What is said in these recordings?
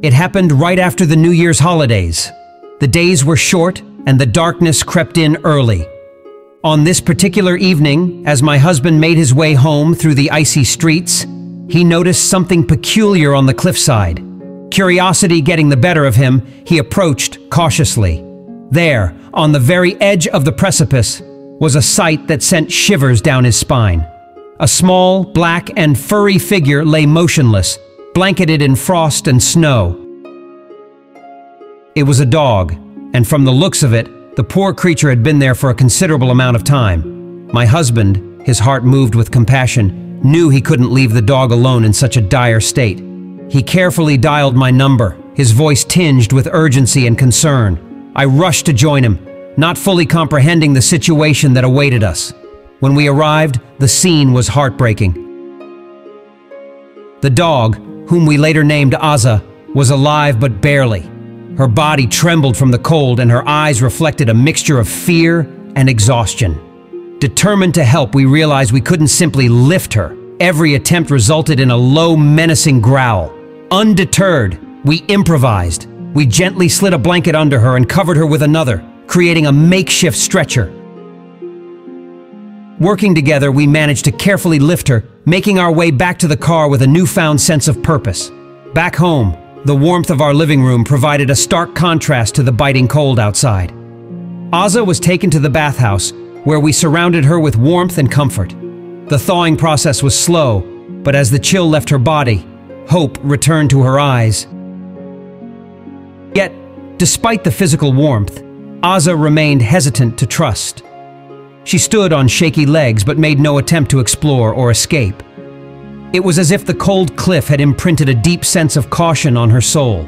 It happened right after the New Year's holidays. The days were short and the darkness crept in early. On this particular evening, as my husband made his way home through the icy streets, he noticed something peculiar on the cliffside. Curiosity getting the better of him, he approached cautiously. There, on the very edge of the precipice, was a sight that sent shivers down his spine. A small, black and furry figure lay motionless, blanketed in frost and snow. It was a dog, and from the looks of it, the poor creature had been there for a considerable amount of time. My husband, his heart moved with compassion, knew he couldn't leave the dog alone in such a dire state. He carefully dialed my number, his voice tinged with urgency and concern. I rushed to join him, not fully comprehending the situation that awaited us. When we arrived, the scene was heartbreaking. The dog, whom we later named Aza, was alive but barely. Her body trembled from the cold and her eyes reflected a mixture of fear and exhaustion. Determined to help, we realized we couldn't simply lift her. Every attempt resulted in a low, menacing growl. Undeterred, we improvised. We gently slid a blanket under her and covered her with another, creating a makeshift stretcher. Working together, we managed to carefully lift her, making our way back to the car with a newfound sense of purpose. Back home, the warmth of our living room provided a stark contrast to the biting cold outside. Aza was taken to the bathhouse, where we surrounded her with warmth and comfort. The thawing process was slow, but as the chill left her body, hope returned to her eyes. Yet, despite the physical warmth, Aza remained hesitant to trust. She stood on shaky legs but made no attempt to explore or escape. It was as if the cold cliff had imprinted a deep sense of caution on her soul.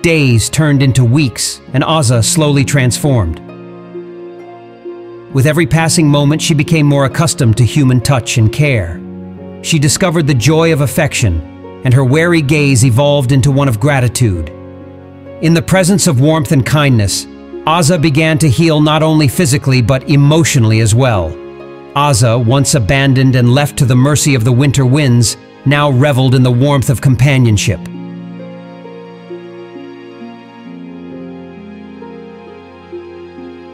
Days turned into weeks, and Aza slowly transformed. With every passing moment, she became more accustomed to human touch and care. She discovered the joy of affection, and her wary gaze evolved into one of gratitude. In the presence of warmth and kindness, Aza began to heal not only physically but emotionally as well. Aza, once abandoned and left to the mercy of the winter winds, now reveled in the warmth of companionship.